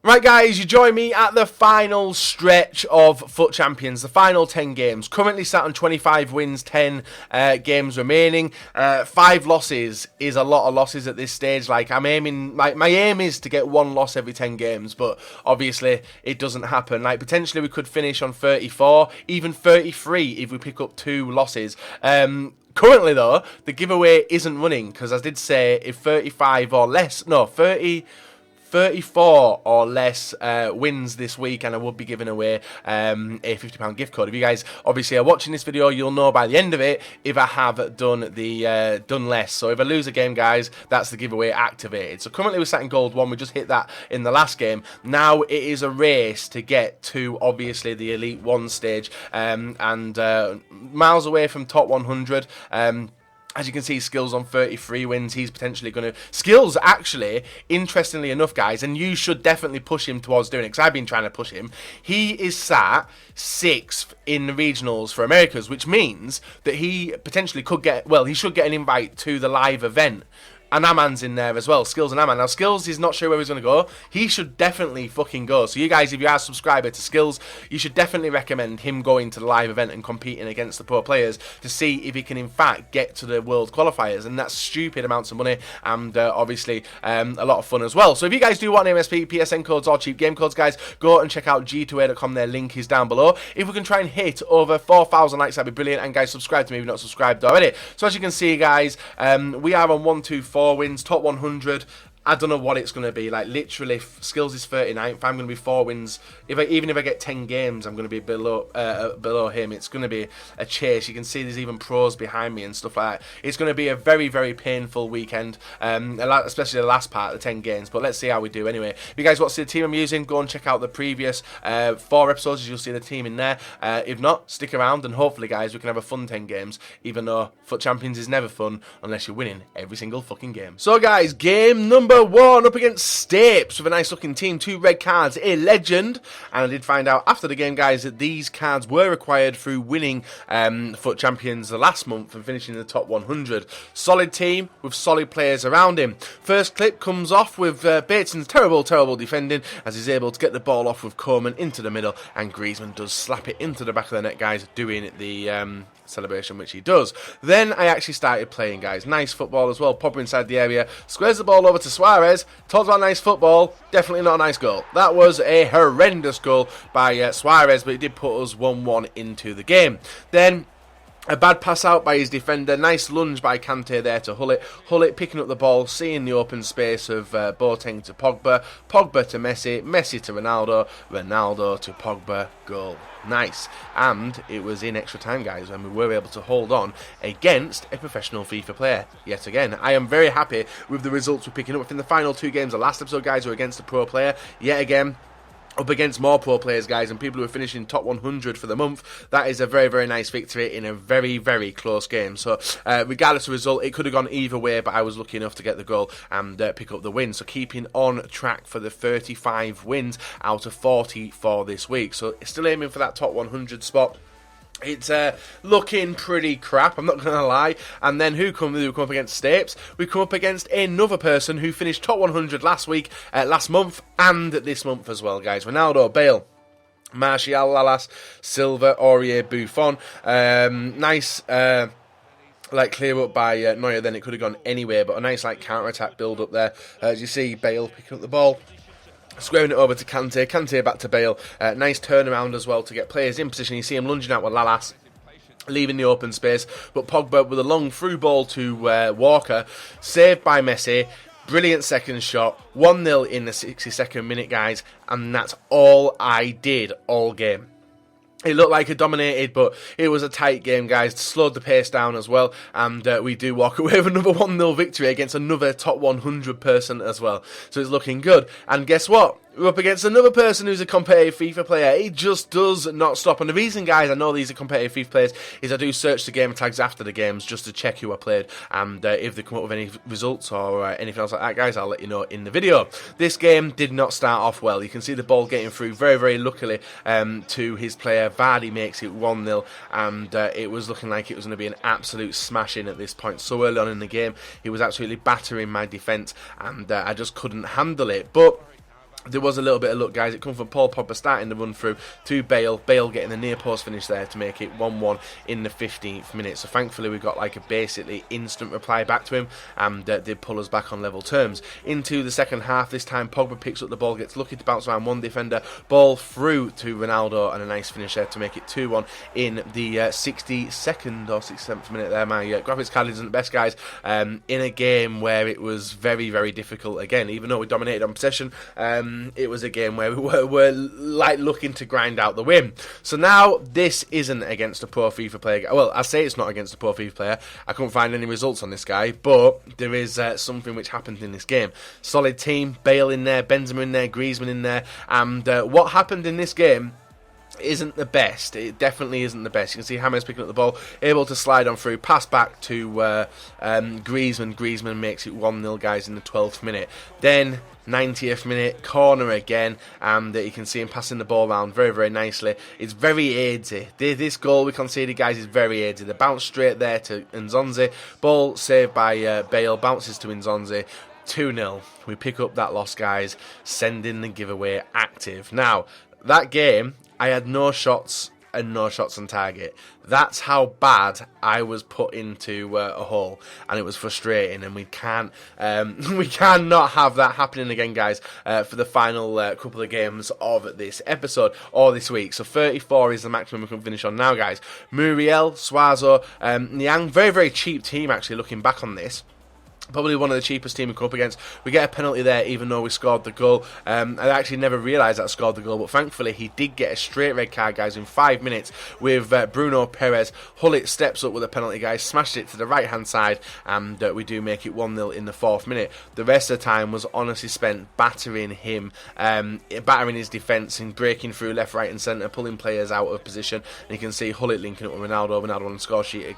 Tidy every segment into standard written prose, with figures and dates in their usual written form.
Right guys, you join me at the final stretch of FUT Champions, the final 10 games. Currently sat on 25 wins, 10 games remaining. 5 losses is a lot of losses at this stage. Like my aim is to get 1 loss every 10 games, but obviously it doesn't happen. Like potentially we could finish on 34, even 33 if we pick up 2 losses. Currently though, the giveaway isn't running because I did say if 34 or less wins this week, and I would be giving away a £50 gift code. If you guys obviously are watching this video, you'll know by the end of it if I have done less. So if I lose a game, guys, that's the giveaway activated. So currently we're sat in gold 1. We just hit that in the last game. Now it is a race to get to obviously the Elite 1 stage, and miles away from top 100. As you can see, Skills on 33 wins. He's potentially going to... Skills, actually, interestingly enough, guys, and you should definitely push him towards doing it, because I've been trying to push him. He is sat 6th in the regionals for Americas, which means that he potentially could get... Well, he should get an invite to the live event. And Aman's in there as well, Skills and Aman. Now, Skills is not sure where he's going to go. He should definitely fucking go. So you guys, if you are a subscriber to Skills, you should definitely recommend him going to the live event and competing against the pro players to see if he can, in fact, get to the world qualifiers. And that's stupid amounts of money and obviously a lot of fun as well. So if you guys do want MSP, PSN codes or cheap game codes, guys, go and check out g2a.com. Their link is down below. If we can try and hit over 4,000 likes, that'd be brilliant. And guys, subscribe to me if you're not subscribed already. So as you can see, guys, we are on 1, 2, 4 wins, top 100. I don't know what it's going to be. Like, literally, Skills is 39th. I'm going to be 4 wins. Even if I get 10 games, I'm going to be below him. It's going to be a chase. You can see there's even pros behind me and stuff like that. It's going to be a very, very painful weekend, especially the last part of the 10 games. But let's see how we do anyway. If you guys want to see the team I'm using, go and check out the previous 4 episodes. You'll see the team in there. If not, stick around and hopefully, guys, we can have a fun 10 games, even though FUT Champions is never fun unless you're winning every single fucking game. So, guys, game number 1 up against Stapes with a nice looking team. 2 red cards, a legend. And I did find out after the game, guys, that these cards were acquired through winning FUT Champions the last month and finishing in the top 100. Solid team with solid players around him. First clip comes off with Bateson's terrible defending as he's able to get the ball off with Coleman into the middle, and Griezmann does slap it into the back of the net, guys, doing the celebration, which he does. Then I actually started playing, guys. Nice football as well. Pogba inside the area, squares the ball over to Suarez. Talks about nice football, definitely not a nice goal. That was a horrendous goal by Suarez, but it did put us 1-1 into the game. Then a bad pass out by his defender. Nice lunge by Kante there to Hullet. Hullet picking up the ball, seeing the open space of Boateng to Pogba. Pogba to Messi. Messi to Ronaldo. Ronaldo to Pogba. Goal. Nice. And it was in extra time, guys, when we were able to hold on against a professional FIFA player. Yet again, I am very happy with the results we're picking up. Within the final 2 games, the last episode, guys, were against a pro player. Yet again, up against more pro players, guys, and people who are finishing top 100 for the month. That is a very, very nice victory in a very, very close game. So, regardless of the result, it could have gone either way, but I was lucky enough to get the goal and pick up the win. So, keeping on track for the 35 wins out of 40 for this week. So, still aiming for that top 100 spot. It's looking pretty crap, I'm not going to lie. And then who come up against Stapes? We come up against another person who finished top 100 last month, and this month as well, guys. Ronaldo, Bale, Martial, Lalas, Silva, Aurier, Buffon. Nice... like clear up by Neuer. Then it could have gone anywhere, but a nice like counter-attack build up there. As you see, Bale picking up the ball, squaring it over to Kante. Kante back to Bale. Nice turnaround as well to get players in position. You see him lunging out with Lalas, leaving the open space. But Pogba with a long through ball to Walker. Saved by Messi. Brilliant second shot. 1-0 in the 62nd minute, guys. And that's all I did all game. It looked like it dominated, but it was a tight game, guys. Slowed the pace down as well, and we do walk away with another 1-0 victory against another top 100 person as well. So it's looking good. And guess what? We're up against another person who's a competitive FIFA player. He just does not stop. And the reason, guys, I know these are competitive FIFA players is I do search the game tags after the games just to check who I played. And if they come up with any results or anything else like that, guys, I'll let you know in the video. This game did not start off well. You can see the ball getting through very, very luckily to his player. Vardy makes it 1-0. And it was looking like it was going to be an absolute smashing at this point. So early on in the game, he was absolutely battering my defence. And I just couldn't handle it. But There was a little bit of luck, guys. It come from Paul Pogba starting the run through to Bale. Bale getting the near post finish there to make it 1-1 in the 15th minute. So thankfully we got like a basically instant reply back to him, and did pull us back on level terms. Into the second half, this time Pogba picks up the ball, gets lucky to bounce around one defender, ball through to Ronaldo, and a nice finish there to make it 2-1 in the 62nd or 67th minute there. My graphics card isn't the best, guys, in a game where it was very, very difficult again. Even though we dominated on possession, it was a game where we were like looking to grind out the win. So now this isn't against a pro FIFA player. Well, I say it's not against a pro FIFA player. I couldn't find any results on this guy, but there is something which happened in this game. Solid team, Bale in there, Benzema in there, Griezmann in there, and what happened in this game isn't the best. It definitely isn't the best. You can see James picking up the ball, able to slide on through, pass back to Griezmann. Griezmann makes it 1-0, guys, in the 12th minute. Then 90th minute, corner again, and you can see him passing the ball around very, very nicely. It's very aidsy. This goal we conceded, guys, is very aidsy. The bounce straight there to Nzonzi. Ball saved by Bale, bounces to Nzonzi. 2-0. We pick up that loss, guys, sending the giveaway active. Now, that game, I had no shots and no shots on target. That's how bad I was put into a hole, and it was frustrating, and we cannot have that happening again, guys, for the final couple of games of this episode or this week. So 34 is the maximum we can finish on now, guys. Muriel, Suazo, Niang, very, very cheap team, actually, looking back on this. Probably one of the cheapest team we come up against. We get a penalty there, even though we scored the goal. I actually never realised that I scored the goal, but thankfully he did get a straight red card, guys, in 5 minutes with Bruno Perez. Hullet steps up with a penalty, guys, smashed it to the right-hand side, and we do make it 1-0 in the 4th minute. The rest of the time was honestly spent battering him, battering his defence and breaking through left, right and centre, pulling players out of position. And you can see Hullet linking up with Ronaldo. Ronaldo on the score sheet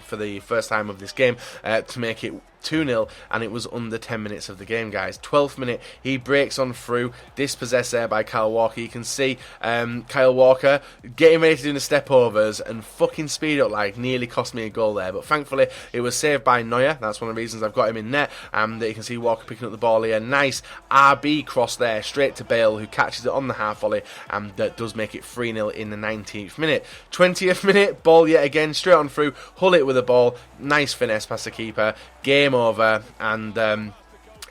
for the first time of this game to make it 2-0, and it was under 10 minutes of the game, guys. 12th minute, he breaks on through, dispossessed there by Kyle Walker. You can see Kyle Walker getting ready to do the step overs and fucking speed up, like, nearly cost me a goal there, but thankfully it was saved by Neuer. That's one of the reasons I've got him in net. And you can see Walker picking up the ball here. Nice RB cross there straight to Bale, who catches it on the half volley, and does make it 3-0 in the 19th minute. 20th minute, ball yet again straight on through, Hullet with the ball, nice finesse past the keeper, game over, and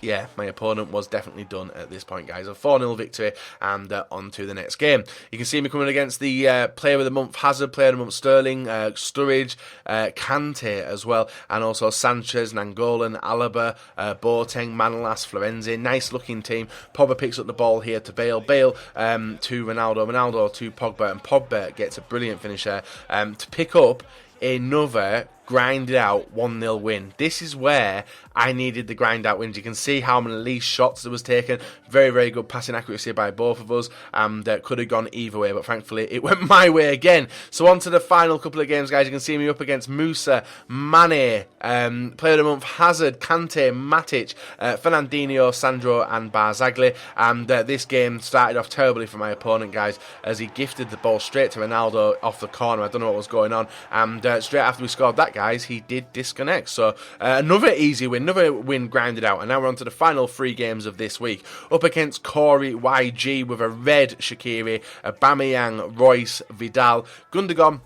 yeah, my opponent was definitely done at this point, guys. A 4-0 victory, and on to the next game. You can see me coming against the Player of the Month Hazard, Player of the Month Sterling, Sturridge, Kante as well, and also Sanchez, Nangolan, Alaba, Boateng, Manolas, Florenzi. Nice looking team. Pogba picks up the ball here to Bale. Bale to Ronaldo. Ronaldo to Pogba, and Pogba gets a brilliant finish there to pick up another grinded out 1-0 win. This is where I needed the grind out wins. You can see how many least shots there was taken. Very, very good passing accuracy by both of us. That could have gone either way, but thankfully it went my way again. So on to the final couple of games, guys. You can see me up against Musa, Mane, Player of the Month Hazard, Kante, Matic, Fernandinho, Sandro and Barzagli. And this game started off terribly for my opponent, guys, as he gifted the ball straight to Ronaldo off the corner. I don't know what was going on. And straight after we scored that, guys, he did disconnect. So another easy win, another win grounded out. And now we're on to the final 3 games of this week. Up against Corey YG with a red Shaqiri, Aubameyang, Royce, Vidal, Gundogan,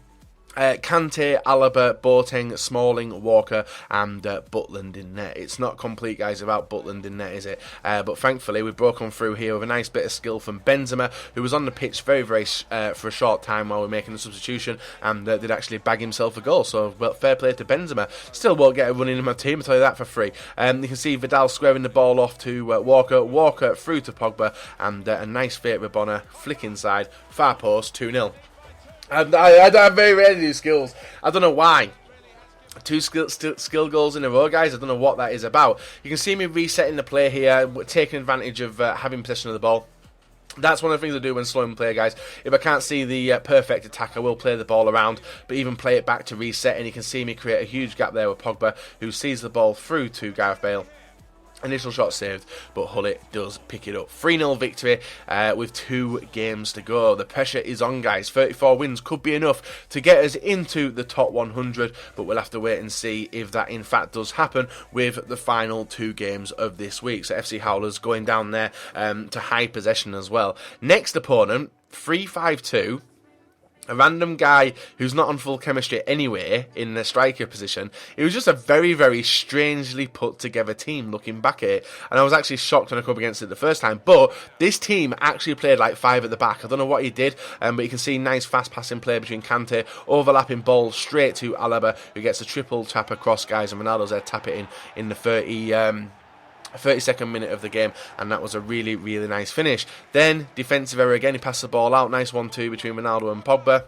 Kante, Alaba, Boateng, Smalling, Walker, and Butland in net. It's not complete, guys, without Butland in net, is it? But thankfully, we've broken through here with a nice bit of skill from Benzema, who was on the pitch very, very for a short time while we're making the substitution, and did actually bag himself a goal. So, well, fair play to Benzema. Still won't get a run in my team, I'll tell you that for free. You can see Vidal squaring the ball off to Walker, Walker through to Pogba, and a nice fit Rabona, flick inside, far post, 2-0. And I have very rarely do skills. I don't know why. 2 skill goals in a row, guys. I don't know what that is about. You can see me resetting the play here, taking advantage of having possession of the ball. That's one of the things I do when slowing play, guys. If I can't see the perfect attack, I will play the ball around, but even play it back to reset, and you can see me create a huge gap there with Pogba, who sees the ball through to Gareth Bale. Initial shot saved, but Hullet does pick it up. 3-0 victory with 2 games to go. The pressure is on, guys. 34 wins could be enough to get us into the top 100, but we'll have to wait and see if that in fact does happen with the final 2 games of this week. So FC Howlers going down there to high possession as well. Next opponent, 3-5-2. A random guy who's not on full chemistry anyway in the striker position. It was just a very, very strangely put together team looking back at it. And I was actually shocked when I come against it the first time. But this team actually played like 5 at the back. I don't know what he did, but you can see nice fast passing play between Kante, overlapping ball straight to Alaba, who gets a triple tap across, guys. And Ronaldo's there tap it in the 32nd minute of the game, and that was a really, really nice finish. Then, defensive error again, he passed the ball out, nice 1-2 between Ronaldo and Pogba.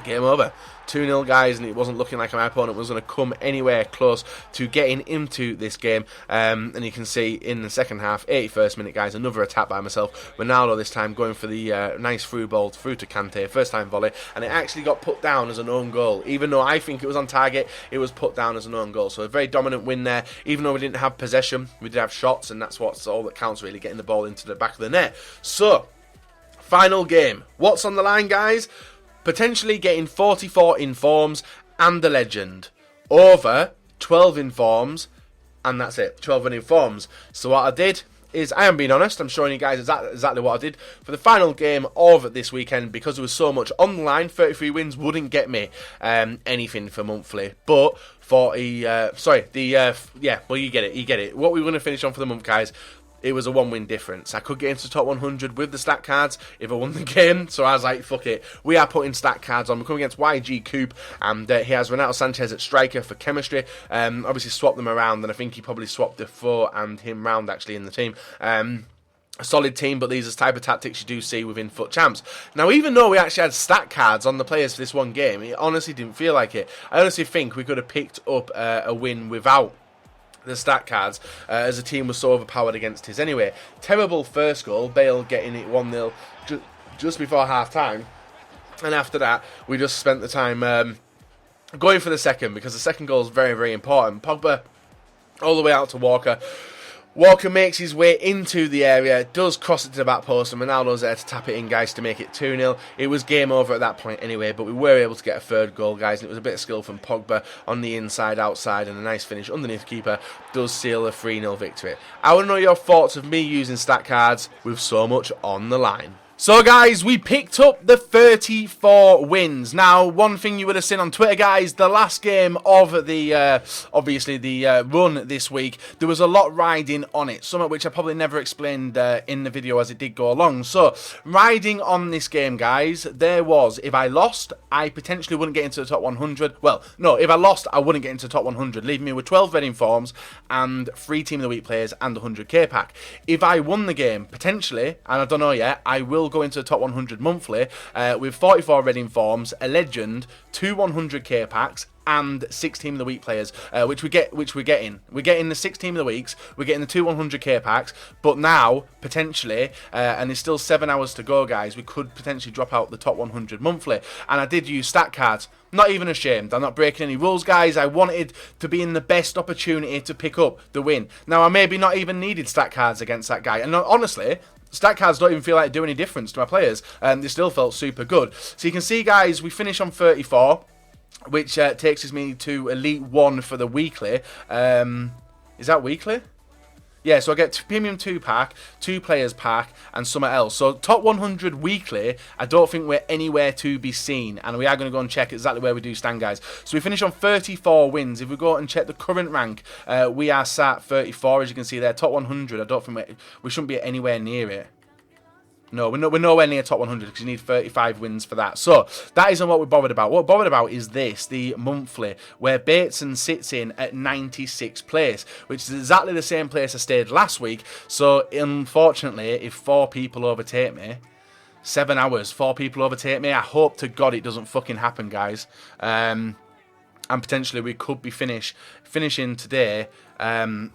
Game over. 2-0, guys, and it wasn't looking like my opponent was going to come anywhere close to getting into this game. And you can see in the second half, 81st minute, guys, another attack by myself. Ronaldo this time going for the nice through ball through to Kante, first time volley, and it actually got put down as an own goal. Even though I think it was on target, it was put down as an own goal. So a very dominant win there. Even though we didn't have possession, we did have shots, and that's what's all that counts, really, getting the ball into the back of the net. So, final game. What's on the line, guys? Potentially getting 44 informs and the legend. Over 12 informs, and that's it. 12 informs. So what I did is, I am being honest, I'm showing you guys exactly what I did for the final game of this weekend, because there was so much on the line. 33 wins wouldn't get me anything for monthly, but 40, yeah, well, you get it. What we were going to finish on for the month, guys, it was a 1-win difference. I could get into the top 100 with the stat cards if I won the game. So I was like, fuck it. We are putting stat cards on. We're coming against YG Coop, and he has Renato Sanchez at striker for chemistry. Obviously swapped them around, and I think he probably swapped Defoe and him round actually in the team. A solid team, but these are the type of tactics you do see within FUT Champs. Now, even though we actually had stat cards on the players for this one game, it honestly didn't feel like it. I honestly think we could have picked up a win without the stat cards, as the team was so overpowered against his anyway. Terrible first goal, Bale getting it 1-0 just before half time, and after that we just spent the time going for the second, because the second goal is very, very important. Pogba all the way out to Walker. Walker makes his way into the area, does cross it to the back post, and Ronaldo's there to tap it in, guys, to make it 2-0. It was game over at that point anyway, but we were able to get a third goal, guys, and it was a bit of skill from Pogba on the inside, outside, and a nice finish underneath the keeper does seal a 3-0 victory. I want to know your thoughts of me using stat cards with so much on the line. So, guys, we picked up the 34 wins. Now, one thing you would have seen on Twitter, guys, the last game of the, obviously, the run this week, there was a lot riding on it, some of which I probably never explained in the video as it did go along. So, riding on this game, guys, there was, if I lost, I potentially wouldn't get into the top 100. Well, no, if I lost, I wouldn't get into the top 100, leaving me with 12 red informs and 3 Team of the Week players and a 100k pack. If I won the game, potentially, and I don't know yet, I will go into the top 100 monthly with 44 red informs, a legend, 2 100k packs, and 6 Team of the Week players, which we're getting. We're getting the 6 Team of the Weeks, we're getting the 2 100k packs, but now, potentially, and there's still 7 hours to go, guys, we could potentially drop out the top 100 monthly. And I did use stat cards. Not even ashamed. I'm not breaking any rules, guys. I wanted to be in the best opportunity to pick up the win. Now, I maybe not even needed stat cards against that guy, and honestly, stat cards don't even feel like they do any difference to my players. They still felt super good. So you can see, guys, we finish on 34, which takes me to Elite 1 for the weekly. Is that weekly? Yeah, so I get Premium 2 pack, 2 players pack, and something else. So top 100 weekly, I don't think we're anywhere to be seen. And we are going to go and check exactly where we do stand, guys. So we finish on 34 wins. If we go and check the current rank, we are sat 34, as you can see there. Top 100, I don't think we shouldn't be anywhere near it. No, we're nowhere near top 100 because you need 35 wins for that. So that isn't what we're bothered about. What we're bothered about is this, the monthly, where Bateson sits in at 96th place, which is exactly the same place I stayed last week. So unfortunately, if 4 people overtake me, 7 hours, 4 people overtake me, I hope to God it doesn't fucking happen, guys. And potentially we could be finishing today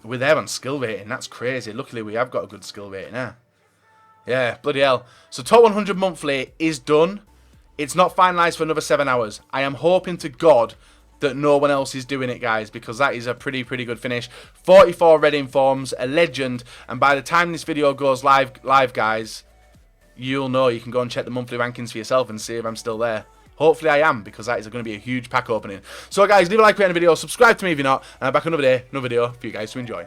with there on skill rating. That's crazy. Luckily we have got a good skill rating there. Yeah, bloody hell. So top 100 monthly is done. It's not finalised for another 7 hours. I am hoping to God that no one else is doing it, guys, because that is a pretty good finish. 44 red informs, a legend, and by the time this video goes live, guys, you'll know. You can go and check the monthly rankings for yourself and see if I'm still there. Hopefully I am, because that is going to be a huge pack opening. So guys, leave a like if you enjoyed the video, subscribe to me if you're not, and I'm back another day, another video for you guys to enjoy.